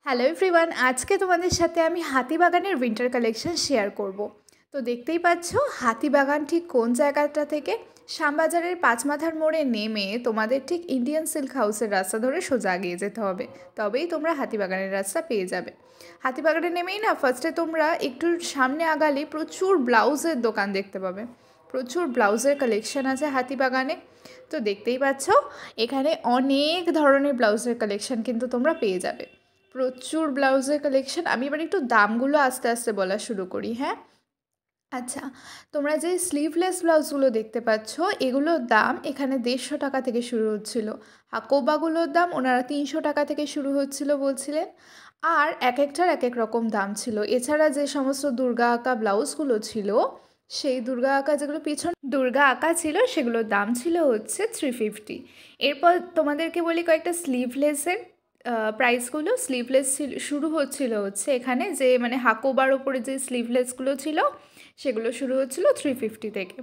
Hello everyone, আজকে তোমাদের সাথে আমি হাতিবাগানের উইন্টার কালেকশন শেয়ার করব। তো দেখতেই পাচ্ছ হাতিবাগান ঠিক কোন জায়গাটা থেকে, শ্যামবাজারের পাঁচমাথার মোড়ে নেমে তোমাদের ঠিক ইন্ডিয়ান সিল্ক হাউসের রাস্তা ধরে সোজা এগিয়ে যেতে হবে, তবেই তোমরা হাতিবাগানের রাস্তা পেয়ে যাবে। হাতিবাগানে নেমেই না ফার্স্টে তোমরা একটু সামনে আগালে প্রচুর ব্লাউজের দোকান দেখতে পাবে, প্রচুর ব্লাউজের কালেকশন আছে হাতিবাগানে। তো দেখতেই পাচ্ছ এখানে অনেক ধরনের ব্লাউজের কালেকশন কিন্তু তোমরা পেয়ে যাবে, প্রচুর ব্লাউজের কালেকশন। আমি এবার একটু দামগুলো আস্তে আস্তে বলা শুরু করি। হ্যাঁ, আচ্ছা, তোমরা যে স্লিভলেস ব্লাউজগুলো দেখতে পাচ্ছ এগুলোর দাম এখানে 150 টাকা থেকে শুরু হচ্ছিল। হাকোবাগুলোর দাম ওনারা 300 টাকা থেকে শুরু হচ্ছিল বলছিলেন, আর এক একটার এক এক রকম দাম ছিল। এছাড়া যে সমস্ত দুর্গা আঁকা ব্লাউজগুলো ছিল, সেই দুর্গা আঁকা যেগুলো পিছন দুর্গা আঁকা ছিল সেগুলোর দাম ছিল হচ্ছে 350। এরপর তোমাদেরকে বলি কয়েকটা স্লিভলেসের প্রাইসগুলো। স্লিভলেস শুরু হচ্ছিল হচ্ছে এখানে যে মানে হাকোবার ওপরে যে স্লিভলেসগুলো ছিল সেগুলো শুরু হচ্ছিল 350 থেকে।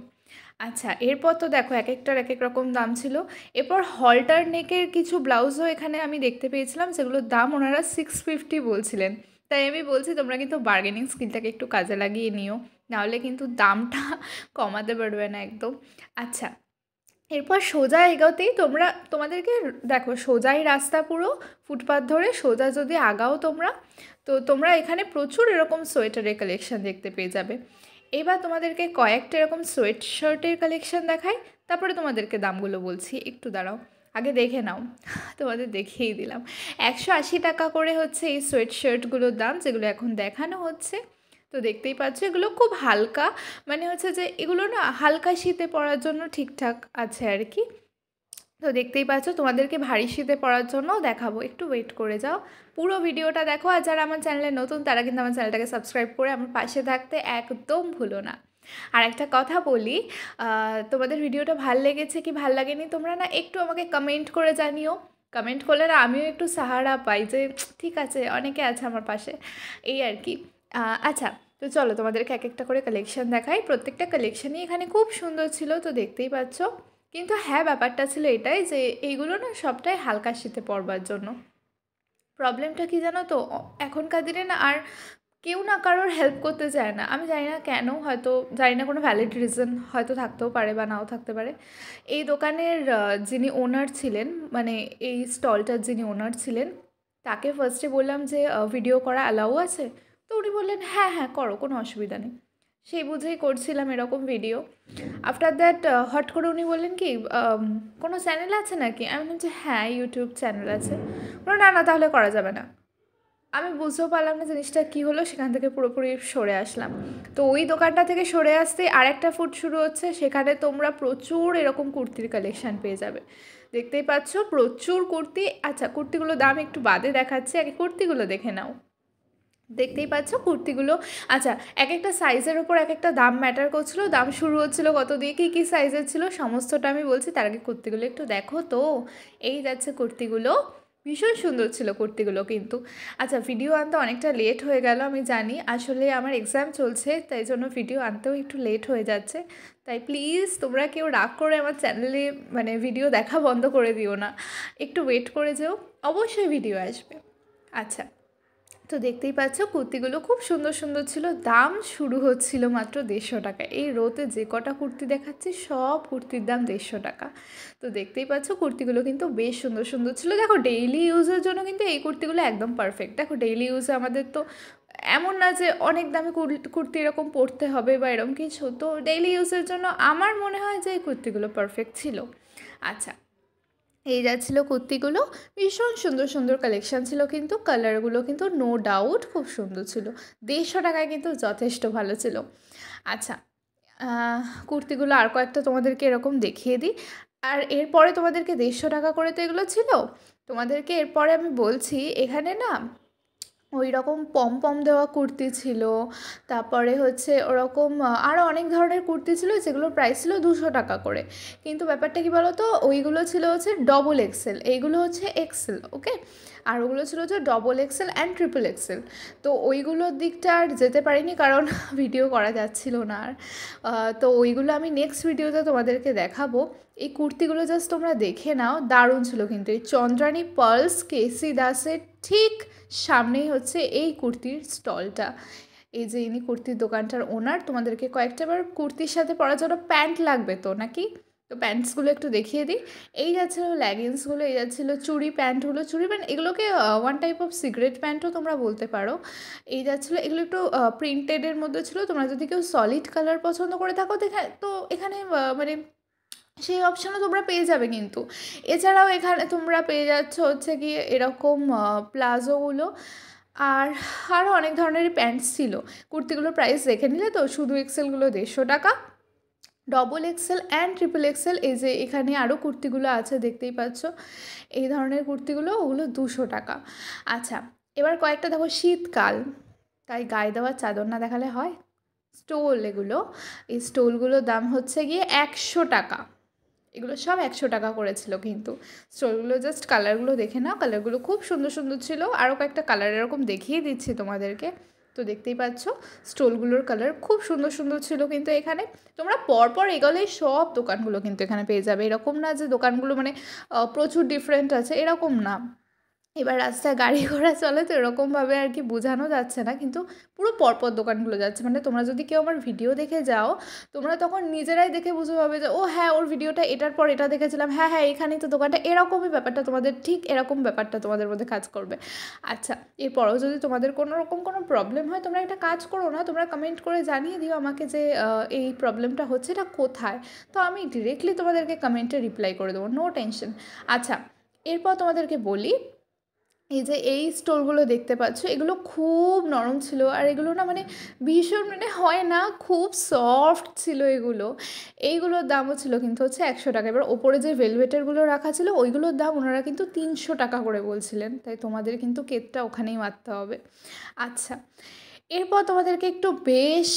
আচ্ছা, এরপর তো দেখো এক একটার এক এক রকম দাম ছিল। এরপর হলটার নেকের কিছু ব্লাউজও এখানে আমি দেখতে পেয়েছিলাম যেগুলোর দাম ওনারা 650 বলছিলেন। তাই আমি বলছি তোমরা কিন্তু বার্গেনিং স্কিলটাকে একটু কাজে লাগিয়ে নিও, নাহলে কিন্তু দামটা কমাতে পারবে না একদম। আচ্ছা, এরপর সোজা এগোতেই তোমাদেরকে দেখো সোজাই রাস্তা, পুরো ফুটপাথ ধরে সোজা যদি আগাও তোমরা, তো তোমরা এখানে প্রচুর এরকম সোয়েটারের কালেকশন দেখতে পেয়ে যাবে। এবার তোমাদেরকে কয়েকটা এরকম সোয়েট শার্টের কালেকশন দেখাই, তারপরে তোমাদেরকে দামগুলো বলছি। একটু দাঁড়াও, আগে দেখে নাও। তোমাদের দেখিয়েই দিলাম। 180 টাকা করে হচ্ছে এই সোয়েট শার্টগুলোর দাম, যেগুলো এখন দেখানো হচ্ছে। তো দেখতেই পাচ্ছ এগুলো খুব হালকা, মানে হচ্ছে যে এগুলো না হালকা শীতে পরার জন্য ঠিকঠাক আছে আর কি। তো দেখতেই পাচ্ছ তোমাদেরকে ভারী শীতে পরার জন্যও দেখাবো, একটু ওয়েট করে যাও, পুরো ভিডিওটা দেখো। আর যারা আমার চ্যানেলে নতুন তারা কিন্তু আমার চ্যানেলটাকে সাবস্ক্রাইব করে আমার পাশে থাকতে একদম ভুলো না। আর একটা কথা বলি, তোমাদের ভিডিওটা ভাল লেগেছে কি ভাল লাগেনি তোমরা না একটু আমাকে কমেন্ট করে জানিও। কমেন্ট করলে না আমিও একটু সাহারা পাই যে ঠিক আছে অনেকে আছে আমার পাশে, এই আর কি। আচ্ছা, তো চলো তোমাদেরকে এক একটা করে কালেকশন দেখাই। প্রত্যেকটা কালেকশনই এখানে খুব সুন্দর ছিল, তো দেখতেই পাচ্ছ। কিন্তু হ্যাঁ, ব্যাপারটা ছিল এটাই যে এইগুলো না সবটাই হালকা শীতে পরবার জন্য। প্রবলেমটা কি জানো তো, এখনকার দিনে না আর কেউ না কারোর হেল্প করতে চায় না। আমি জানি না কেন, হয়তো জানি না, কোনো ভ্যালিড রিজন হয়তো থাকতেও পারে বা নাও থাকতে পারে। এই দোকানের যিনি ওনার ছিলেন, মানে এই স্টলটার যিনি ওনার ছিলেন, তাকে ফার্স্টে বললাম যে ভিডিও করা অ্যালাউ আছে? তো উনি বললেন হ্যাঁ হ্যাঁ করো, কোনো অসুবিধা নেই। সেই বুঝেই করছিলাম এরকম ভিডিও। আফটার দ্যাট হট করে উনি বললেন কি কোনো চ্যানেল আছে নাকি? আমি বললাম যে হ্যাঁ ইউটিউব চ্যানেল আছে। বললো না না তাহলে করা যাবে না। আমি বুঝতেও পারলাম না জিনিসটা কী হলো, সেখান থেকে পুরোপুরি সরে আসলাম। তো ওই দোকানটা থেকে সরে আসতেই আরেকটা ফুট শুরু হচ্ছে, সেখানে তোমরা প্রচুর এরকম কুর্তির কালেকশান পেয়ে যাবে। দেখতেই পাচ্ছ প্রচুর কুর্তি। আচ্ছা, কুর্তিগুলোর দাম একটু বাদে দেখাচ্ছি, আগে কুর্তিগুলো দেখে নাও। দেখতেই পাচ্ছ কুর্তিগুলো। আচ্ছা, এক একটা সাইজের ওপর এক একটা দাম ম্যাটার করছিলো, দাম শুরু হচ্ছিলো কত দিয়ে, কী কী সাইজের ছিল সমস্তটা আমি বলছি, তার আগে কুর্তিগুলো একটু দেখো। তো এই যাচ্ছে কুর্তিগুলো, ভীষণ সুন্দর ছিল কুর্তিগুলো কিন্তু। আচ্ছা, ভিডিও আনতে অনেকটা লেট হয়ে গেল আমি জানি, আসলে আমার এক্সাম চলছে, তাই জন্য ভিডিও আনতেও একটু লেট হয়ে যাচ্ছে। তাই প্লিজ তোমরা কেউ রাগ করে আমার চ্যানেলে মানে ভিডিও দেখা বন্ধ করে দিও না, একটু ওয়েট করে যেও, অবশ্যই ভিডিও আসবে। আচ্ছা, তো দেখতেই পাচ্ছ কুর্তিগুলো খুব সুন্দর সুন্দর ছিল, দাম শুরু হচ্ছিল মাত্র 150 টাকা। এই রোতে যে কটা কুর্তি দেখাচ্ছি সব কুর্তির দাম 150 টাকা। তো দেখতেই পাচ্ছ কুর্তিগুলো কিন্তু বেশ সুন্দর সুন্দর ছিল। দেখো ডেইলি ইউজের জন্য কিন্তু এই কুর্তিগুলো একদম পারফেক্ট। দেখো ডেইলি ইউজে আমাদের তো এমন না যে অনেক দামি কুর্তি এরকম পরতে হবে বা এরকম কিছু, তো ডেইলি ইউজের জন্য আমার মনে হয় যে এই কুর্তিগুলো পারফেক্ট ছিল। আচ্ছা, এই যাচ্ছিলো কুর্তিগুলো, ভীষণ সুন্দর সুন্দর কালেকশান ছিল, কিন্তু কালারগুলো কিন্তু নো ডাউট খুব সুন্দর ছিল। 150 টাকায় কিন্তু যথেষ্ট ভালো ছিল। আচ্ছা, কুর্তিগুলো আর কয়েকটা তোমাদেরকে এরকম দেখিয়ে দিই। আর এরপরে তোমাদেরকে 150 টাকা করে তো এগুলো ছিল, তোমাদেরকে এরপরে আমি বলছি এখানে না ওই রকম পম দেওয়া কুর্তি ছিল, তারপরে হচ্ছে ওরকম আরও অনেক ধরনের কুর্তি ছিল যেগুলোর প্রাইস ছিল 200 টাকা করে। কিন্তু ব্যাপারটা কী বলো তো, ওইগুলো ছিল হচ্ছে ডবল এক্সেল, এইগুলো হচ্ছে এক্সেল, ওকে। আর ওগুলো ছিল হচ্ছে double XL and triple Excel. তো ওইগুলোর দিকটা আর যেতে পারিনি কারণ ভিডিও করা যাচ্ছিল না আর। তো ওইগুলো আমি নেক্সট ভিডিওতে তোমাদেরকে দেখাবো। এই কুর্তিগুলো জাস্ট তোমরা দেখে নাও, দারুণ ছিল কিন্তু। এই চন্দ্রানী পার্লস কেসি দাসের ঠিক সামনেই হচ্ছে এই কুর্তির স্টলটা। এই যে ইনি কুর্তির দোকানটার ওনার। তোমাদেরকে কয়েকটাবার কুর্তির সাথে পরার জন্য প্যান্ট লাগবে তো নাকি, তো প্যান্টসগুলো একটু দেখিয়ে দিই। এই যাচ্ছিলো লেগিংসগুলো, এই যাচ্ছিলো চুড়ি প্যান্টগুলো। চুড়ি প্যান্ট এগুলোকে ওয়ান টাইপ অফ সিগারেট প্যান্টও তোমরা বলতে পারো। এই যাচ্ছিলো, এগুলো একটু প্রিন্টেডের মধ্যে ছিল। তোমরা যদি কেউ সলিড কালার পছন্দ করে থাকো তো এখানে মানে সেই অপশানও তোমরা পেয়ে যাবে কিন্তু। এছাড়াও এখানে তোমরা পেয়ে যাচ্ছ হচ্ছে গিয়ে এরকম প্লাজোগুলো, আর আরও অনেক ধরনের প্যান্টস ছিল। কুর্তিগুলোর প্রাইস দেখে নিলে তো, শুধু এক্সেলগুলো 150 টাকা, double XL and triple Excel এই যে এখানে আরও কুর্তিগুলো আছে দেখতেই পাচ্ছ, এই ধরনের কুর্তিগুলো ওগুলো 200 টাকা। আচ্ছা, এবার কয়েকটা দেখো শীতকাল, তাই গায়ে দেওয়ার চাদর না দেখালে হয়। স্টোল, এগুলো এই স্টোলগুলোর দাম হচ্ছে গিয়ে 100 টাকা। এগুলো সব 100 টাকা করেছিল কিন্তু। স্টোলগুলো জাস্ট কালারগুলো দেখে নাও, কালারগুলো খুব সুন্দর সুন্দর ছিল। আরও কয়েকটা কালার এরকম দেখিয়ে দিচ্ছি তোমাদেরকে। তো দেখতেই পাচ্ছ স্টোলগুলোর কালার খুব সুন্দর সুন্দর ছিল কিন্তু এখানে। তোমরা পরপর এগোলেই সব দোকানগুলো কিন্তু এখানে পেয়ে যাবে, এরকম না যে দোকানগুলো মানে প্রচুর ডিফারেন্ট আছে, এরকম না। এবার রাস্তায় গাড়ি ঘোড়া চলে তো এরকমভাবে আর কি বোঝানো যাচ্ছে না, কিন্তু পুরো পরপর দোকানগুলো যাচ্ছে। মানে তোমরা যদি কেউ আমার ভিডিও দেখে যাও, তোমরা তখন নিজেরাই দেখে বুঝতে পারবে যে ও হ্যাঁ ওর ভিডিওটা এটার পর এটা দেখেছিলাম, হ্যাঁ হ্যাঁ এখানেই তো দোকানটা, এরকমই ব্যাপারটা তোমাদের, ঠিক এরকম ব্যাপারটা তোমাদের মধ্যে কাজ করবে। আচ্ছা, এরপরেও যদি তোমাদের কোনো রকম কোনো প্রবলেম হয়, তোমরা একটা কাজ করো না, তোমরা কমেন্ট করে জানিয়ে দিও আমাকে যে এই প্রবলেমটা হচ্ছে এটা কোথায়, তো আমি ডিরেক্টলি তোমাদেরকে কমেন্টে রিপ্লাই করে দেবো, নো টেনশন। আচ্ছা, এরপর তোমাদেরকে বলি, এই যে এই স্টোলগুলো দেখতে পাচ্ছ এগুলো খুব নরম ছিল, আর এগুলো না মানে ভীষণ মানে হয় না, খুব সফট ছিল এগুলো। এইগুলোর দামও ছিল কিন্তু হচ্ছে 100 টাকা। এবার ওপরে যে ভেলভেটেরগুলো রাখা ছিল ওইগুলোর দাম ওনারা কিন্তু 300 টাকা করে বলছিলেন, তাই তোমাদের কিন্তু কেকটা ওখানেই মারতে হবে। আচ্ছা, এরপর তোমাদেরকে একটু বেশ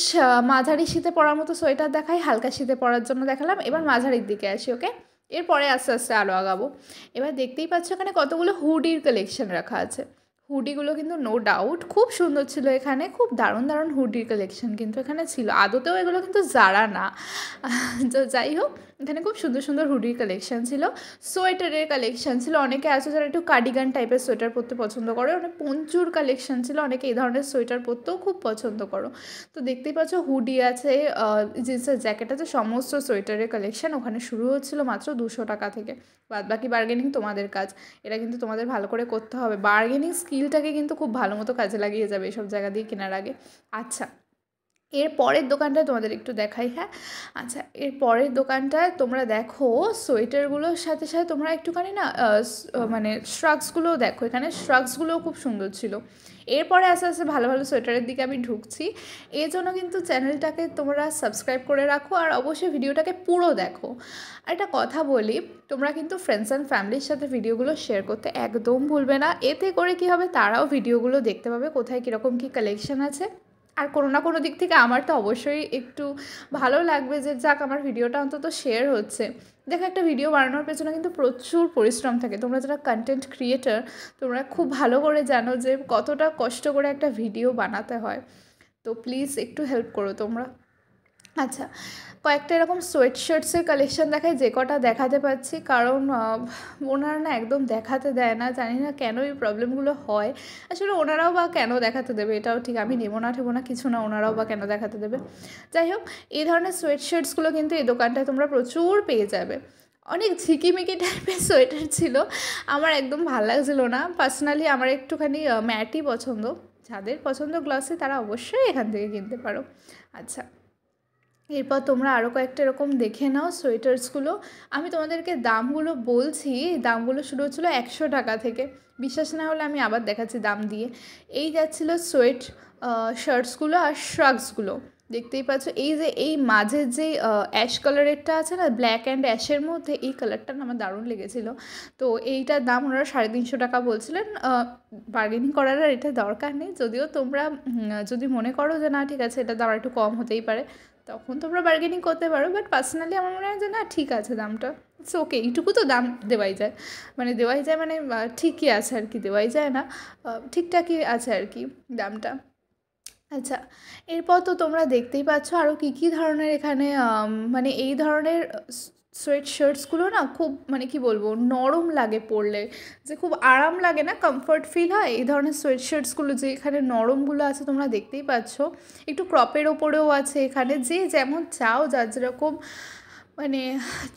মাঝারি শীতে পরার মতো সোয়েটার দেখাই, হালকা শীতে পরার জন্য দেখালাম। এবার মাঝারির দিকে আসি, ওকে। এরপরে আস্তে আস্তে আরও আগাবো। এবার দেখতেই পাচ্ছ এখানে কতগুলো হুডির কালেকশন রাখা আছে। হুডিগুলো কিন্তু নো ডাউট খুব সুন্দর ছিল, এখানে খুব দারুণ দারুণ হুডির কালেকশন কিন্তু এখানে ছিল। আদতেও এগুলো কিন্তু জারা না, তো যাই হোক এখানে খুব সুন্দর সুন্দর হুডির কালেকশন ছিল। সোয়েটারের কালেকশন ছিল, অনেকে আছে যারা একটু কার্ডিগান টাইপের সোয়েটার পরতে পছন্দ করে, অনেক পঞ্চুর কালেকশন ছিল, অনেকে এই ধরনের সোয়েটার পরতেও খুব পছন্দ করো। তো দেখতেই পাচ্ছ হুডি আছে, জিন্সের জ্যাকেট আছে, সমস্ত সোয়েটারের কালেকশন ওখানে শুরু হচ্ছিল মাত্র 200 টাকা থেকে। বাদ বাকি বার্গেনিং তোমাদের কাজ, এটা কিন্তু তোমাদের ভালো করে করতে হবে। বার্গেনিং স্কিলটাকে কিন্তু খুব ভালো মতো কাজে লাগিয়ে যাবে এসব জায়গা দিয়ে কেনার আগে। আচ্ছা, এর পরের দোকানটা তোমাদের একটু দেখাই, হ্যাঁ। আচ্ছা, এর পরের দোকানটায় তোমরা দেখো সোয়েটারগুলোর সাথে সাথে তোমরা একটুখানি না মানে শ্রাগসগুলোও দেখো, এখানে শ্রাগসগুলোও খুব সুন্দর ছিল। এরপরে আস্তে আস্তে ভালো ভালো সোয়েটারের দিকে আমি ঢুকছি, এই জন্য কিন্তু চ্যানেলটাকে তোমরা সাবস্ক্রাইব করে রাখো, আর অবশ্যই ভিডিওটাকে পুরো দেখো। আর একটা কথা বলি, তোমরা কিন্তু ফ্রেন্ডস অ্যান্ড ফ্যামিলির সাথে ভিডিওগুলো শেয়ার করতে একদম ভুলবে না। এতে করে কী হবে, তারাও ভিডিওগুলো দেখতে পাবে কোথায় কীরকম কী কালেকশন আছে। আর কোনো না কোনো দিক থেকে আমার তো অবশ্যই একটু ভালো লাগবে যে যাক আমার ভিডিওটা অন্তত শেয়ার হচ্ছে। দেখো, একটা ভিডিও বানানোর পেছনে কিন্তু প্রচুর পরিশ্রম থাকে। তোমরা যারা কন্টেন্ট ক্রিয়েটার, তোমরা খুব ভালো করে জানো যে কতটা কষ্ট করে একটা ভিডিও বানাতে হয়। তো প্লিজ একটু হেল্প করো তোমরা। আচ্ছা, কয়েকটা এরকম সোয়েট শার্টসের কালেকশন দেখাই, যে কটা দেখাতে পারছি, কারণ ওনারা না একদম দেখাতে দেয় না, জানি না কেন এই প্রবলেমগুলো হয়। আসলে ওনারাও বা কেন দেখাতে দেবে, এটাও ঠিক, আমি নেবো না ঠেবো না কিছু না, ওনারাও বা কেন দেখাতে দেবে। যাই হোক, এই ধরনের সোয়েট শার্টসগুলো কিন্তু এই দোকানটায় তোমরা প্রচুর পেয়ে যাবে। অনেক ঝিকিমিকি টাইপের সোয়েটার ছিল, আমার একদম ভাল লাগছিলো না। পার্সোনালি আমার একটুখানি ম্যাটই পছন্দ, যাদের পছন্দ গ্লসি তারা অবশ্যই এখান থেকে কিনতে পারো। আচ্ছা, এরপর তোমরা আরও কয়েকটা এরকম দেখে নাও সোয়েটার্সগুলো। আমি তোমাদেরকে দামগুলো বলছি, দামগুলো শুরু হচ্ছিলো 100 টাকা থেকে। বিশ্বাস না হলে আমি আবার দেখাচ্ছি দাম দিয়ে। এই যাচ্ছিলো সোয়েট শার্টসগুলো আর শ্রাগসগুলো, দেখতেই পাচ্ছ। এই যে এই মাঝের যে অ্যাশ কালারেরটা আছে না, ব্ল্যাক অ্যান্ড অ্যাশের মধ্যে, এই কালারটা না আমার দারুণ লেগেছিলো। তো এইটার দাম ওনারা 350 টাকা বলছিলেন। বার্গেনিং করার আর এটা দরকার নেই, যদিও তোমরা যদি মনে করো যে না ঠিক আছে এটা দাম একটু কম হতেই পারে, তখন তোমরা বার্গেনিং করতে পারো। বাট পার্সোনালি আমার মনে হয় যে না ঠিক আছে দামটা, ইটস ওকে, এইটুকু তো দাম দেওয়াই যায়, মানে ঠিকই আছে আর কি, দেওয়াই যায় না, ঠিকঠাকই আছে আর কি দামটা। আচ্ছা, এরপর তো তোমরা দেখতেই পাচ্ছ আরও কী কী ধরনের এখানে মানে এই ধরনের সোয়েট শার্টসগুলো না খুব মানে কি বলবো, নরম লাগে পরলে, যে খুব আরাম লাগে না, কমফর্ট ফিল হয়। এই ধরনের সোয়েট শার্টসগুলো যে এখানে নরমগুলো আছে তোমরা দেখতেই পাচ্ছ, একটু ক্রপের ওপরেও আছে এখানে, যে যেমন চাও যার যেরকম মানে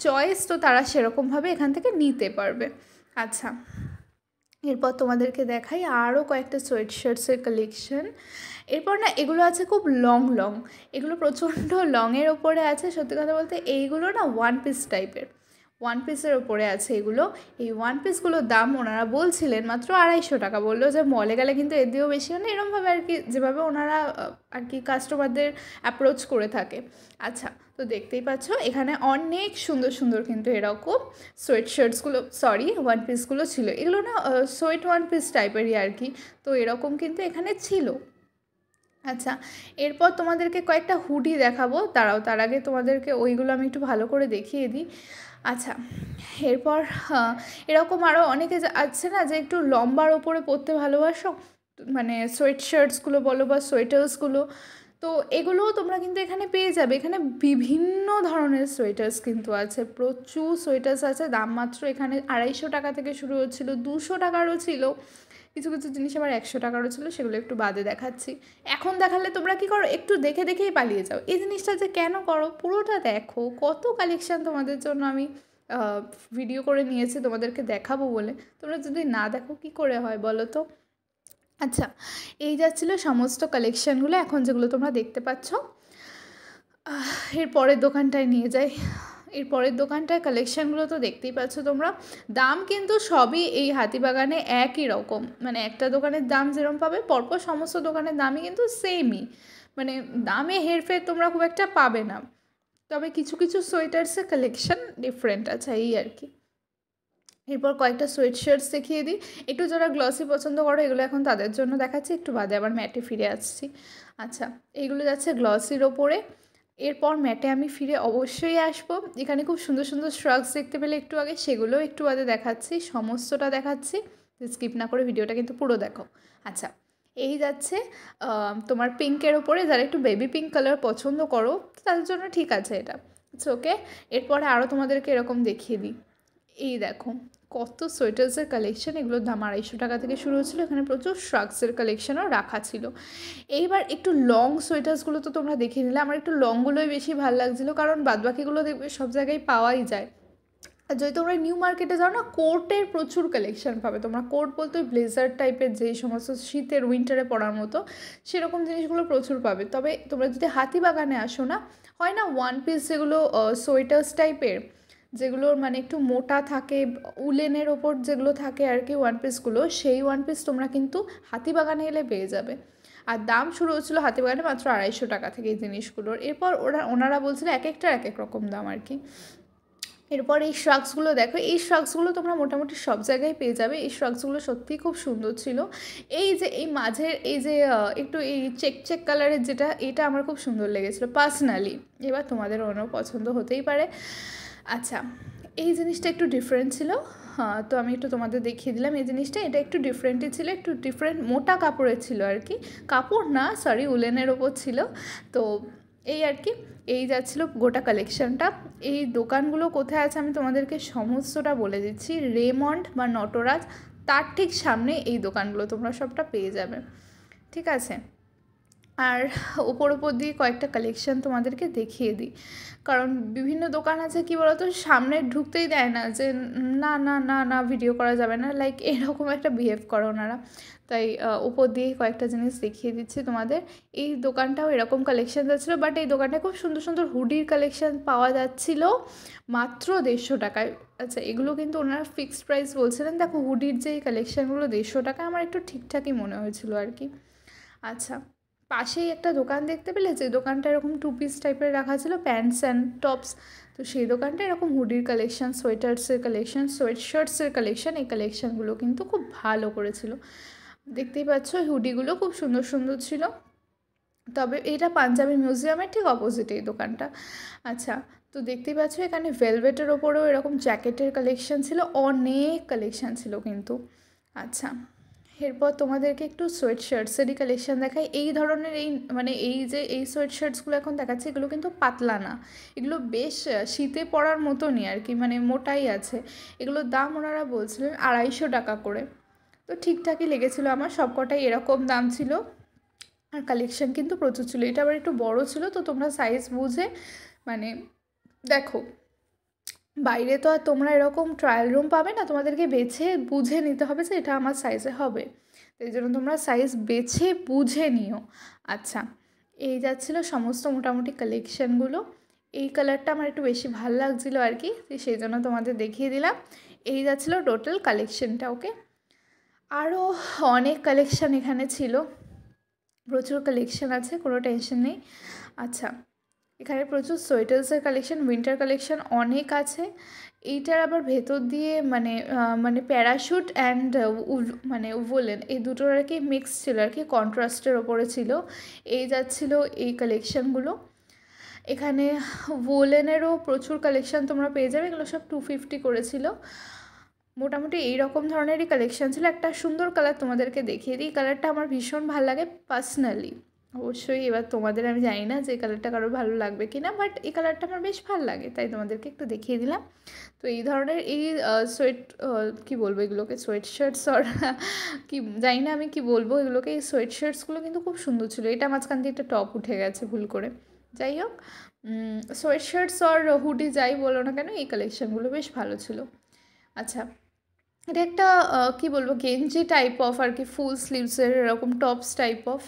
চয়েস, তো তারা সেরকমভাবে এখান থেকে নিতে পারবে। আচ্ছা, এরপর তোমাদেরকে দেখাই আরও কয়েকটা সোয়েট শার্টসের কালেকশন। এরপর না এগুলো আছে খুব লং, এগুলো প্রচণ্ড লংয়ের ওপরে আছে। সত্যি কথা বলতে এইগুলো না ওয়ান পিস টাইপের, ওয়ান পিসের ওপরে আছে এগুলো। এই ওয়ান পিসগুলোর দাম ওনারা বলছিলেন মাত্র 250 টাকা। বললো যে মলে গেলে কিন্তু এর দিয়েও বেশি হয় না, এরকমভাবে আর কি, যেভাবে ওনারা আর কি কাস্টমারদের অ্যাপ্রোচ করে থাকে। আচ্ছা, তো দেখতেই পাচ্ছ এখানে অনেক সুন্দর সুন্দর কিন্তু এরকম সোয়েট শার্টসগুলো, সরি ওয়ান পিসগুলো ছিল। এগুলো না সোয়েট ওয়ান পিস টাইপেরই আর কি, তো এরকম কিন্তু এখানে ছিল। আচ্ছা, এরপর তোমাদেরকে কয়েকটা হুডি দেখাবো, দাঁড়াও তার আগে তোমাদেরকে ওইগুলো আমি একটু ভালো করে দেখিয়ে দিই। আচ্ছা, এরপর এরকম আরও অনেকে আছে না যে একটু লম্বার ওপরে পরতে ভালোবাসো, মানে সোয়েট শার্টসগুলো বলো বা সোয়েটার্সগুলো, তো এগুলোও তোমরা কিন্তু এখানে পেয়ে যাবে। এখানে বিভিন্ন ধরনের সোয়েটার্স কিন্তু আছে, প্রচুর সোয়েটার্স আছে। দাম মাত্র এখানে 250 টাকা থেকে শুরু হচ্ছিল, 200 টাকারও ছিল, কিছু কিছু জিনিস আবার 100 টাকারও ছিল, সেগুলো একটু বাদে দেখাচ্ছি। এখন দেখালে তোমরা কি করো, একটু দেখে দেখেই পালিয়ে যাও। এই জিনিসটা যে কেন করো, পুরোটা দেখো, কত কালেকশান তোমাদের জন্য আমি ভিডিও করে নিয়েছি তোমাদেরকে দেখাবো বলে। তোমরা যদি না দেখো কি করে হয় বলো তো। আচ্ছা, এই যাচ্ছিলো সমস্ত কালেকশানগুলো এখন যেগুলো তোমরা দেখতে পাচ্ছ। এর পরের দোকানটায় নিয়ে যাই। এর পরের দোকানটায় কালেকশানগুলো তো দেখতেই পাচ্ছ তোমরা। দাম কিন্তু সবই এই হাতিবাগানে একই রকম, মানে একটা দোকানের দাম যেরকম পাবে পরপর সমস্ত দোকানের দামই কিন্তু সেমই, মানে দামে হেরফের তোমরা খুব একটা পাবে না, তবে কিছু কিছু সোয়েটার্সের কালেকশান ডিফারেন্ট আছে এই আর কি। এরপর কয়েকটা সোয়েট শার্টস দেখিয়ে দিই, একটু যারা গ্লসি পছন্দ করো এগুলো এখন তাদের জন্য দেখাচ্ছি, একটু বাদে আবার ম্যাটে ফিরে আসছি। আচ্ছা, এইগুলো যাচ্ছে গ্লসির ওপরে, এরপর ম্যাটে আমি ফিরে অবশ্যই আসবো। এখানে খুব সুন্দর সুন্দর শ্রাগস দেখতে পেলে একটু আগে, সেগুলোও একটু বাদে দেখাচ্ছি, সমস্তটা দেখাচ্ছি, স্কিপ না করে ভিডিওটা কিন্তু পুরো দেখো। আচ্ছা, এই যাচ্ছে তোমার পিঙ্কের ওপরে, যারা একটু বেবি পিঙ্ক কালার পছন্দ করো তাদের জন্য ঠিক আছে এটা, ইটস ওকে। এরপরে আরও তোমাদেরকে এরকম দেখিয়ে দিই, এই দেখো কত সোয়েটার্সের কালেকশন, এগুলোর দাম 250 টাকা থেকে শুরু হচ্ছিলো। এখানে প্রচুর শ্রাগসের কালেকশনও রাখা ছিল। এইবার একটু লং সোয়েটার্সগুলো তো তোমরা দেখে নিলে, আমার একটু লংগুলোই বেশি ভালো লাগছিলো, কারণ বাদবাকিগুলো দেখবে সব জায়গায় পাওয়াই যায়। আর যদি তোমরা নিউ মার্কেটে যাও না, কোটের প্রচুর কালেকশন পাবে তোমরা। কোট বলতে ওই ব্লেজার টাইপের যেই সমস্ত শীতের উইন্টারে পরার মতো সেরকম জিনিসগুলো প্রচুর পাবে। তবে তোমরা যদি হাতিবাগানে আসো না, হয় না ওয়ান পিস যেগুলো সোয়েটার্স টাইপের, যেগুলোর মানে একটু মোটা থাকে, উলেনের ওপর যেগুলো থাকে আর কি ওয়ান পিসগুলো, সেই ওয়ান পিস তোমরা কিন্তু হাতিবাগানে এলে পেয়ে যাবে। আর দাম শুরু হচ্ছিলো হাতিবাগানে মাত্র 250 টাকা থেকে এই জিনিসগুলোর। এরপর ওনারা বলছিল এক একটার এক এক রকম দাম আর কি। এরপর এই শ্রাগসগুলো দেখো, এই শ্রাগসগুলো তোমরা মোটামুটি সব জায়গায় পেয়ে যাবে। এই শ্রাগসগুলো সত্যিই খুব সুন্দর ছিল। এই যে এই মাঝের এই যে একটু এই চেক চেক কালারের যেটা, এটা আমার খুব সুন্দর লেগেছিলো পার্সোনালি, এবার তোমাদের অন্য পছন্দ হতেই পারে। আচ্ছা, এই জিনিসটা একটু ডিফারেন্ট ছিল, হ্যাঁ, তো আমি একটু তোমাদের দেখিয়ে দিলাম এই জিনিসটা। এটা একটু ডিফারেন্টই ছিল, একটু ডিফারেন্ট মোটা কাপড়ের ছিল আর কি, কাপড় না সরি উলেনের ওপর ছিল, তো এই আর কি। এই যাচ্ছিলো গোটা কালেকশনটা। এই দোকানগুলো কোথায় আছে আমি তোমাদেরকে সমস্তটা বলে দিচ্ছি। রেমন্ড বা নটরাজ তার ঠিক সামনে এই দোকানগুলো তোমরা সবটা পেয়ে যাবে, ঠিক আছে। আর ওপর দিয়ে কয়েকটা কালেকশন তোমাদেরকে দেখিয়ে দিই, কারণ বিভিন্ন দোকান আছে কি বলতো, সামনে ঢুকতেই দেয় না, যে না না না না ভিডিও করা যাবে না, লাইক এরকম একটা বিহেভ করে ওনারা। তাই উপর দিয়ে কয়েকটা জিনিস দেখিয়ে দিচ্ছি তোমাদের। এই দোকানটাও এরকম কালেকশান যাচ্ছিলো, বাট এই দোকানটায় খুব সুন্দর সুন্দর হুডির কালেকশান পাওয়া যাচ্ছিলো মাত্র 150 টাকায়। আচ্ছা, এগুলো কিন্তু ওনারা ফিক্সড প্রাইস বলছিলেন। দেখো হুডির যে এই কালেকশানগুলো 150 টাকা আমার একটু ঠিকঠাকই মনে হয়েছিল আর কি। আচ্ছা, পাশেই একটা দোকান দেখতে পেলে, যে দোকানটা এরকম 2 পিস টাইপের রাখা ছিল, প্যান্টস অ্যান্ড টপস। তো সেই দোকানটা এরকম হুডির কালেকশান, সোয়েটার্সের কালেকশান, সোয়েটশার্টসের কালেকশান, এই কালেকশানগুলো কিন্তু খুব ভালো করেছিল। দেখতেই পাচ্ছ এই হুডিগুলো খুব সুন্দর সুন্দর ছিল। তবে এটা পাঞ্জাবি মিউজিয়ামের ঠিক অপোজিটে এই দোকানটা। আচ্ছা, তো দেখতেই পাচ্ছ এখানে ভেলভেটের ওপরেও এরকম জ্যাকেটের কালেকশান ছিল, অনেক কালেকশান ছিল কিন্তু। আচ্ছা, এরপর তোমাদেরকে একটু সোয়েট শার্টসেরই কালেকশান দেখাই। এই ধরনের এই সোয়েট শার্টসগুলো এখন দেখাচ্ছে, এগুলো কিন্তু পাতলা না, এগুলো বেশ শীতে পরার মতনই আর কি, মানে মোটাই আছে। এগুলোর দাম ওনারা বলছিলেন 250 টাকা করে। তো ঠিকঠাকই লেগেছিলো আমার, সবকটাই এরকম দাম ছিল। আর কালেকশান কিন্তু প্রচুর ছিল। এটা আবার একটু বড় ছিল, তো তোমরা সাইজ বুঝে মানে দেখো, বাইরে তো আর তোমরা এরকম ট্রায়াল রুম পাবে না, তোমাদেরকে বেছে বুঝে নিতে হবে যে এটা আমার সাইজে হবে। তো এই জন্য তোমরা সাইজ বেছে বুঝে নিও। আচ্ছা, এই যাচ্ছিলো সমস্ত মোটামুটি কালেকশানগুলো। এই কালারটা আমার একটু বেশি ভালো লাগছিলো আর কি, সেই জন্য তোমাদের দেখিয়ে দিলাম। এই যাচ্ছিলো টোটাল কালেকশানটা। ওকে, আরও অনেক কালেকশান এখানে ছিল, প্রচুর কালেকশান আছে, কোনো টেনশন নেই। আচ্ছা, এখানে প্রচুর সোয়েটার্সের কালেকশান, উইন্টার কালেকশান অনেক আছে। এইটার আবার ভেতর দিয়ে মানে প্যারাশুট অ্যান্ড উলেন এই দুটোর আর কি মিক্স ছিল আর কি, কন্ট্রাস্টের ওপরে ছিল। এই যাচ্ছিলো এই কালেকশানগুলো। এখানে উলেনেরও প্রচুর কালেকশান তোমরা পেয়ে যাবে, এগুলো সব 250 করেছিল। মোটামুটি এই রকম ধরনেরই কালেকশান ছিল। একটা সুন্দর কালার তোমাদেরকে দেখিয়ে দিই, কালারটা আমার ভীষণ ভালো লাগে পার্সোনালি। অবশ্যই এবার তোমাদের আমি জানি না যে কালারটা কারোর ভালো লাগবে কি না, বাট এই কালারটা আমার বেশ ভালো লাগে, তাই তোমাদেরকে একটু দেখিয়ে দিলাম। তো এই ধরনের এই কী বলবো এগুলোকে, সোয়েট শার্টস আর কি জানি না আমি কি বলবো এগুলোকে, এই সোয়েট শার্টসগুলো কিন্তু খুব সুন্দর ছিল। এটা মাঝখান দিয়ে একটা টপ উঠে গেছে ভুল করে, যাই হোক সোয়েট শার্টস আর হুডি যাই বলো না কেন, এই কালেকশানগুলো বেশ ভালো ছিল। আচ্ছা, এটা একটা কী বলবো গেঞ্জি টাইপ অফ আর কি, ফুল স্লিভসের এরকম টপস টাইপ অফ,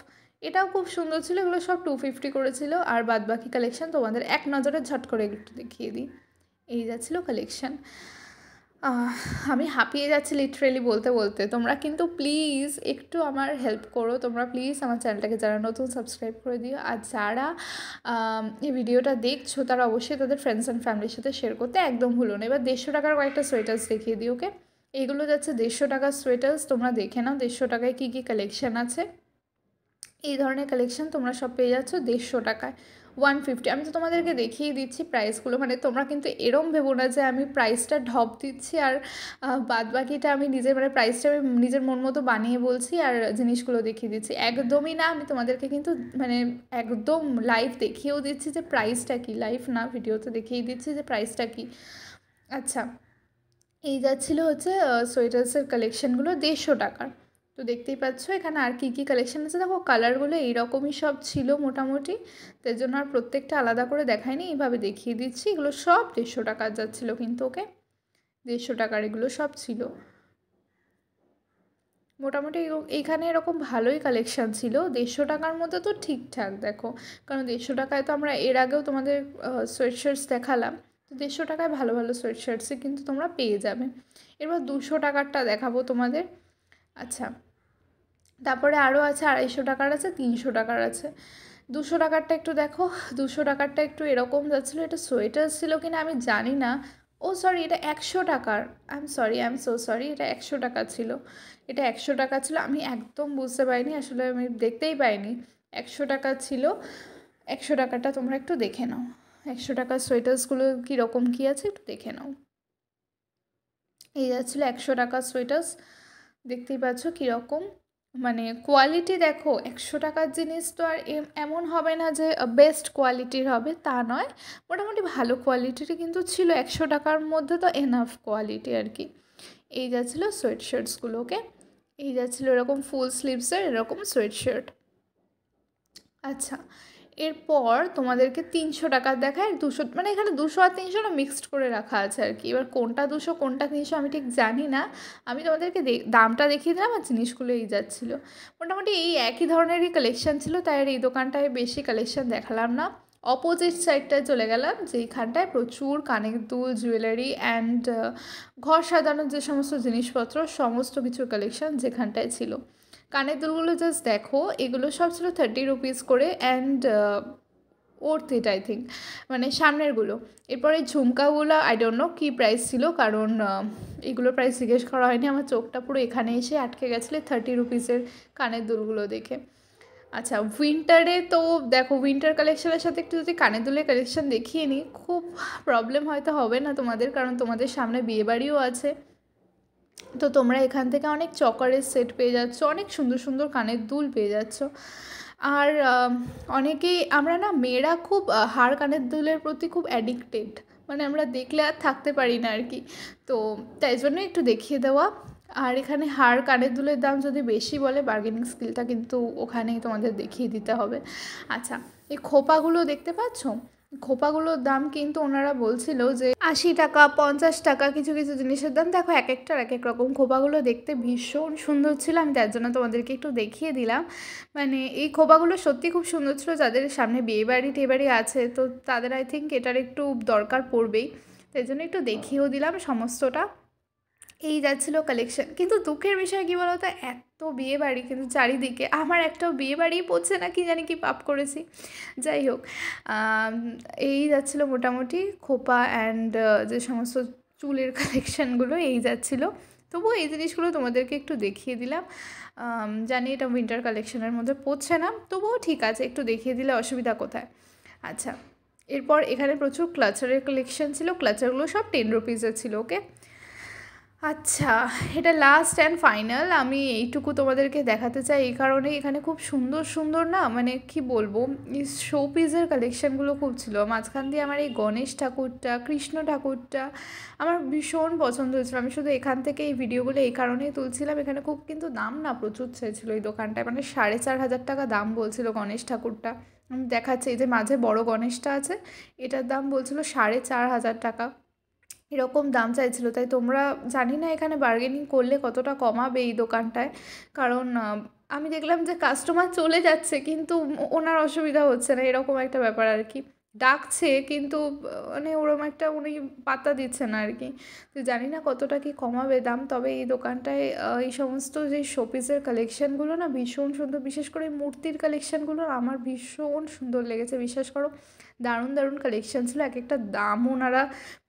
এটাও খুব সুন্দর ছিল। এগুলো সব 250 করেছিল। আর বাদবাকি কালেকশান তোমাদের এক নজরে ঝট করে একটু দেখিয়ে দিই। এই যাচ্ছিলো কালেকশান। আমি হাঁপিয়ে যাচ্ছি লিটারেলি বলতে বলতে। তোমরা কিন্তু প্লিজ একটু আমার হেল্প করো, তোমরা প্লিজ আমার চ্যানেলটাকে যারা নতুন সাবস্ক্রাইব করে দিও। আর যারা এই ভিডিওটা দেখছো তারা অবশ্যই তাদের ফ্রেন্ডস অ্যান্ড ফ্যামিলির সাথে শেয়ার করতে একদম ভুলো না। এবার 150 টাকার কয়েকটা সোয়েটার্স দেখিয়ে দিই। ওকে, এইগুলো যাচ্ছে 150 টাকার সোয়েটার্স, তোমরা দেখে নাও 150 টাকায় কী কী কালেকশান আছে। এই ধরনের কালেকশান তোমরা সব পেয়ে যাচ্ছ 150 টাকায়। 150, আমি তো তোমাদেরকে দেখিয়ে দিচ্ছি প্রাইসগুলো, মানে তোমরা কিন্তু এরম ভেবো না যে আমি প্রাইসটা ঢপ দিচ্ছি আর বাদবাকিটা আমি নিজের প্রাইসটা আমি নিজের মন মতো বানিয়ে বলছি আর জিনিসগুলো দেখিয়ে দিচ্ছি, একদমই না। আমি তোমাদেরকে কিন্তু একদম লাইভ দেখিয়েও দিচ্ছি যে প্রাইসটা কী, লাইভ না ভিডিওতে দেখিয়ে দিচ্ছি যে প্রাইসটা কী। আচ্ছা, এই যাচ্ছিলো হচ্ছে সোয়েটার্সের কালেকশানগুলো 150 টাকার। তো দেখতেই পাচ্ছ এখানে আর কী কী কালেকশান আছে। দেখো কালারগুলো এইরকমই সব ছিল মোটামুটি, তাই জন্য আর প্রত্যেকটা আলাদা করে দেখাইনি, এইভাবে দেখিয়ে দিচ্ছি। এগুলো সব 150 টাকার যাচ্ছিলো কিন্তু। ওকে, 150 টাকার এগুলো সব ছিল মোটামুটি। এইখানে এরকম ভালোই কালেকশান ছিল 150 টাকার মধ্যে, তো ঠিকঠাক দেখো, কারণ 150 টাকায় তো আমরা এর আগেও তোমাদের সোয়েট শার্টস দেখালাম, তো 150 টাকায় ভালো ভালো সোয়েট শার্টসই কিন্তু তোমরা পেয়ে যাবে। এবার 200 টাকারটা দেখাবো তোমাদের। আচ্ছা, তারপরে আরও আছে 250 টাকার আছে, 300 টাকার আছে। 200 টাকারটা একটু দেখো, 200 টাকারটা একটু এরকম যাচ্ছিলো। এটা সোয়েটার ছিল কি না আমি জানি না। ও সরি, এটা 100 টাকার। আই এম সো সরি, এটা 100 টাকা ছিল। এটা 100 টাকা ছিল, আমি একদম বুঝতে পারিনি, আসলে আমি দেখতেই পাইনি। 100 টাকা ছিল। 100 টাকাটা তোমরা একটু দেখে নাও। 100 টাকার সোয়েটার্সগুলো কীরকম কী আছে একটু দেখে নাও। এই যাচ্ছিলো 100 টাকার সোয়েটার্স, দেখতেই পাচ্ছ কীরকম। মানে কোয়ালিটি দেখো, 100 টাকার জিনিস তো আর এমন হবে না যে বেস্ট কোয়ালিটির হবে, তা নয়, মোটামুটি ভালো কোয়ালিটিরই কিন্তু ছিল। 100 টাকার মধ্যে তো এনাফ কোয়ালিটি আর কি। এই যাচ্ছিলো সোয়েট শার্টসগুলোকে, এই যাচ্ছিলো এরকম ফুল স্লিভসের এরকম সোয়েট শার্ট। আচ্ছা, এরপর তোমাদেরকে 300 টাকার দেখায়, 200, মানে এখানে 200 আর 300 না মিক্সড করে রাখা আছে আর কি। এবার কোনটা 200 কোনটা 300 আমি ঠিক জানি না, আমি তোমাদেরকে দামটা দেখিয়ে দিলাম আর জিনিসগুলো এই যাচ্ছিলো। মোটামুটি এই একই ধরনেরই কালেকশান ছিল, তাই আর এই দোকানটায় বেশি কালেকশান দেখালাম না। অপোজিট সাইডটায় চলে গেলাম, যেইখানটায় প্রচুর কানের দুল, জুয়েলারি অ্যান্ড ঘর সাজানোর যে সমস্ত জিনিসপত্র সমস্ত কিছুর কালেকশান যেখানটায় ছিল। কানের দুলগুলো জাস্ট দেখো, এগুলো সব ছিল 30 রুপিস করে and worth it I think, মানে সামনেরগুলো। এরপরে ঝুমকাগুলো আই ডোন্ট নো কী প্রাইস ছিল, কারণ এগুলোর প্রাইস জিজ্ঞেস করা হয়নি, আমার চোখটা পুরো এখানে এসে আটকে গেছিলো 30 রুপিসের কানের দুলগুলো দেখে। আচ্ছা, উইন্টারে তো দেখো, উইন্টার কালেকশানের সাথে একটু যদি কানের দুলের কালেকশান দেখিয়ে নিই, খুব প্রবলেম হয়তো হবে না তোমাদের, কারণ তোমাদের সামনে বিয়েবাড়িও আছে। তো তোমরা এখান থেকে অনেক চকারের সেট পেয়ে যাচ্ছ, অনেক সুন্দর সুন্দর কানের দুল পেয়ে যাচ্ছ। আর অনেকেই আমরা না মেয়েরা খুব হার কানের দুলের প্রতি খুব অ্যাডিক্টেড, মানে আমরা দেখলে আর থাকতে পারি না আর কি। তো তাই জন্য একটু দেখিয়ে দেওয়া। আর এখানে হার কানের দুলের দাম যদি বেশি বলে, বার্গেনিং স্কিলটা কিন্তু ওখানেই তোমাদের দেখিয়ে দিতে হবে। আচ্ছা, এই খোপাগুলো দেখতে পাচ্ছ, খোপাগুলোর দাম কিন্তু ওনারা বলছিল যে 80 টাকা, 50 টাকা, কিছু কিছু জিনিসের দাম দেখো এক একটার এক এক রকম। খোপাগুলো দেখতে ভীষণ সুন্দর ছিল, আমি তার জন্য তোমাদেরকে একটু দেখিয়ে দিলাম। মানে এই খোপাগুলো সত্যি খুব সুন্দর ছিল। যাদের সামনে বিয়েবাড়ি টিয়েবাড়ি আছে, তো তাদের আই থিঙ্ক এটার একটু দরকার পড়বেই, তাই জন্য একটু দেখিয়েও দিলাম সমস্তটা। এই যাচ্ছিলো কালেকশন। কিন্তু দুঃখের বিষয় কী বলো তো, এত বিয়েবাড়ি কিন্তু চারিদিকে, আমার একটাও বিয়েবাড়িই পড়ছে না, কি জানি কি পাপ করেছি। যাই হোক, এই যাচ্ছিলো মোটামুটি খোপা অ্যান্ড যে সমস্ত চুলের কালেকশানগুলো এই যাচ্ছিলো। তবুও এই জিনিসগুলো তোমাদেরকে একটু দেখিয়ে দিলাম। জানি এটা উইন্টার কালেকশানের মধ্যে পড়ছে না, তবুও ঠিক আছে, একটু দেখিয়ে দিলে অসুবিধা কোথায়। আচ্ছা, এরপর এখানে প্রচুর ক্লাচারের কালেকশান ছিল, ক্লাচারগুলো সব 10 রুপিসের ছিল। ওকে, আচ্ছা, এটা লাস্ট অ্যান্ড ফাইনাল আমি এইটুকু তোমাদেরকে দেখাতে চাই, এই কারণে এখানে খুব সুন্দর সুন্দর না, মানে কি বলবো, এই শো পিসের কালেকশানগুলো খুব ছিল। মাঝখান দিয়ে আমার এই গণেশ ঠাকুরটা, কৃষ্ণ ঠাকুরটা আমার ভীষণ পছন্দ হয়েছিল। আমি শুধু এখান থেকে এই ভিডিওগুলো এই কারণেই তুলছিলাম। এখানে খুব কিন্তু দাম না প্রচুর চাইছিল এই দোকানটায়, মানে 4,500 টাকা দাম বলছিল গণেশ ঠাকুরটা। আমি দেখাচ্ছি, এই যে মাঝে বড় গণেশটা আছে, এটার দাম বলছিল 4,500 টাকা, এরকম দাম চাইছিল। তাই তোমরা জানি না এখানে বার্গেনিং করলে কতটা কমাবে এই দোকানটায়, কারণ আমি দেখলাম যে কাস্টমার চলে যাচ্ছে কিন্তু ওনার অসুবিধা হচ্ছে না, এরকম একটা ব্যাপার আর কি। ডাকছে কিন্তু মানে ওরকম একটা উনি পাত্তা দিচ্ছে না আর কি। তো জানি না কতটা কি কমাবে দাম, তবে এই দোকানটায় এই সমস্ত যে শোপিসের কালেকশানগুলো না ভীষণ সুন্দর, বিশেষ করে মূর্তির কালেকশানগুলো আমার ভীষণ সুন্দর লেগেছে, বিশ্বাস করো। দারুণ দারুণ কালেকশান ছিল, এক একটা দাম ওনারা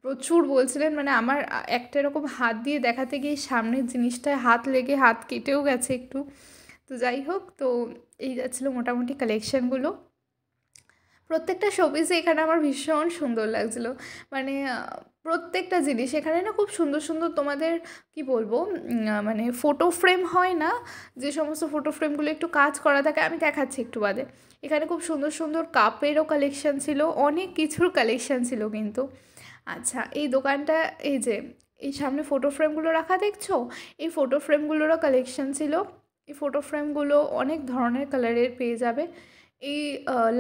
প্রচুর বলছিলেন। মানে আমার একটা এরকম হাত দিয়ে দেখাতে গিয়ে সামনের জিনিসটায় হাত লেগে হাত কেটেও গেছে একটু। তো যাই হোক, তো এই যাচ্ছিলো মোটামুটি কালেকশানগুলো। প্রত্যেকটা শোপিসে এখানে আমার ভীষণ সুন্দর লাগছিলো, মানে প্রত্যেকটা জিনিস এখানে না খুব সুন্দর সুন্দর, তোমাদের কি বলবো, মানে ফটো ফ্রেম হয় না, যে সমস্ত ফটো ফ্রেমগুলো একটু কাজ করা থাকে, আমি দেখাচ্ছি একটু বাদে। এখানে খুব সুন্দর সুন্দর কাপেরও কালেকশান ছিল, অনেক কিছুর কালেকশান ছিল কিন্তু। আচ্ছা, এই দোকানটা, এই যে এই সামনে ফটো ফ্রেমগুলো রাখা দেখছো, এই ফটো ফ্রেমগুলোরও কালেকশান ছিল। এই ফটো ফ্রেমগুলো অনেক ধরনের কালারের পেয়ে যাবে। এই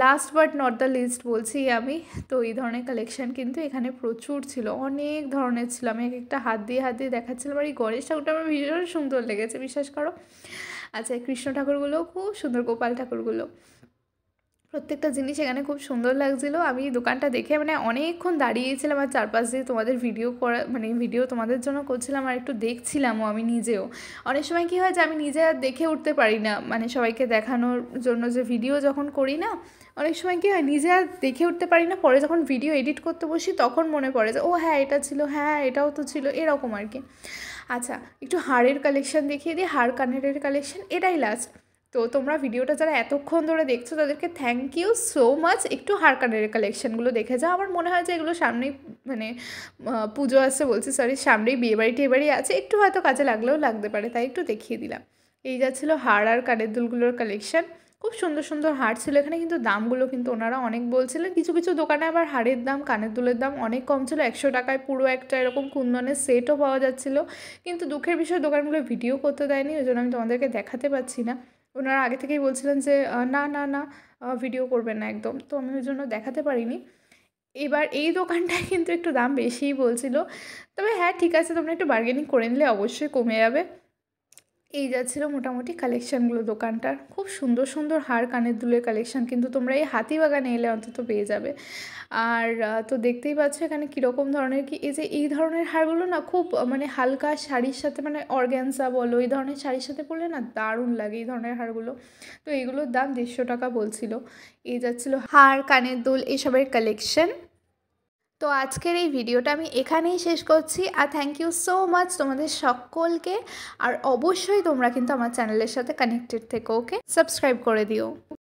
last but not the least বলছি আমি, তো এই ধরনের কালেকশান কিন্তু এখানে প্রচুর ছিল, অনেক ধরনের ছিল। আমি এক একটা হাত দিয়ে দেখাচ্ছিলাম। আর এই গণেশ ঠাকুরটা আমার ভীষণ সুন্দর লেগেছে, বিশ্বাস করো। আচ্ছা, এই কৃষ্ণ ঠাকুরগুলোও খুব সুন্দর, গোপাল ঠাকুরগুলো, প্রত্যেকটা জিনিস এখানে খুব সুন্দর লাগছিলো। আমি দোকানটা দেখে মানে অনেকক্ষণ দাঁড়িয়েছিলাম, আর চারপাশ দিয়ে তোমাদের ভিডিও করা, মানে ভিডিও তোমাদের জন্য করছিলাম আর একটু দেখছিলামও আমি নিজেও। অনেক সময় কী হয় যে আমি নিজে আর দেখে উঠতে পারি না, মানে সবাইকে দেখানোর জন্য যে ভিডিও যখন করি না, অনেক সময় কী হয় নিজে আর দেখে উঠতে পারি না, পরে যখন ভিডিও এডিট করতে বসি তখন মনে পড়ে যে ও হ্যাঁ এটা ছিল, হ্যাঁ এটাও তো ছিল, এরকম আর কি। আচ্ছা, একটু হাড়ের কালেকশান দেখিয়ে দিই, হাড় কানেরের কালেকশান, এটাই লাস্ট। তো তোমরা ভিডিওটা যারা এতক্ষণ ধরে দেখছো তাদেরকে থ্যাংক ইউ সো মাচ। একটু হার কানের কালেকশানগুলো দেখে যাও। আমার মনে হয় যে এগুলো সামনেই, মানে পুজো আসছে বলছি, সরি, সামনেই বিয়েবাড়ি টিয়েবাড়ি আছে, একটু হয়তো কাজে লাগলেও লাগতে পারে, তাই একটু দেখিয়ে দিলাম। এই যাচ্ছিল হার আর কানের দুলগুলোর কালেকশন। খুব সুন্দর সুন্দর হার ছিল এখানে, কিন্তু দামগুলো কিন্তু ওনারা অনেক বলছিলেন। কিছু কিছু দোকানে আবার হারের দাম, কানের দুলের দাম অনেক কম ছিল। 100 টাকায় পুরো একটা এরকম কুন্দনের সেটও পাওয়া যাচ্ছিলো। কিন্তু দুঃখের বিষয় দোকানগুলো ভিডিও করতে দেয়নি, ওই জন্য আমি তোমাদেরকে দেখাতে পারছি না। ওনারা আগে থেকেই বলছিলেন যে না না না ভিডিও করবেন না একদম, তো আমি ওই জন্য দেখাতে পারিনি। এবার এই দোকানটায় কিন্তু একটু দাম বেশিই বলছিল, তবে হ্যাঁ ঠিক আছে, তোমরা একটু বার্গেনিং করে নিলে অবশ্যই কমে যাবে। এই যাচ্ছিলো মোটামুটি কালেকশানগুলো দোকানটার। খুব সুন্দর সুন্দর হার কানের দুলের কালেকশান কিন্তু তোমরা এই হাতিবাগানে এলে অন্তত পেয়ে যাবে। আর তো দেখতেই পাচ্ছ এখানে কীরকম ধরনের কি, এই যে এই ধরনের হারগুলো না খুব মানে হালকা শাড়ির সাথে, মানে অর্গ্যানজা বলো এই ধরনের শাড়ির সাথে পরলে না দারুণ লাগে এই ধরনের হারগুলো। তো এইগুলোর দাম 150 টাকা বলছিল। এই যাচ্ছিলো হার কানের দুল এসবের কালেকশন। তো আজকের এই ভিডিওটা আমি এখানেই শেষ করছি। আর থ্যাংক ইউ সো মাচ তোমাদের সকলকে। আর অবশ্যই তোমরা কিন্তু আমার চ্যানেলের সাথে কানেক্টেড থেকো, ওকে? সাবস্ক্রাইব করে দিও।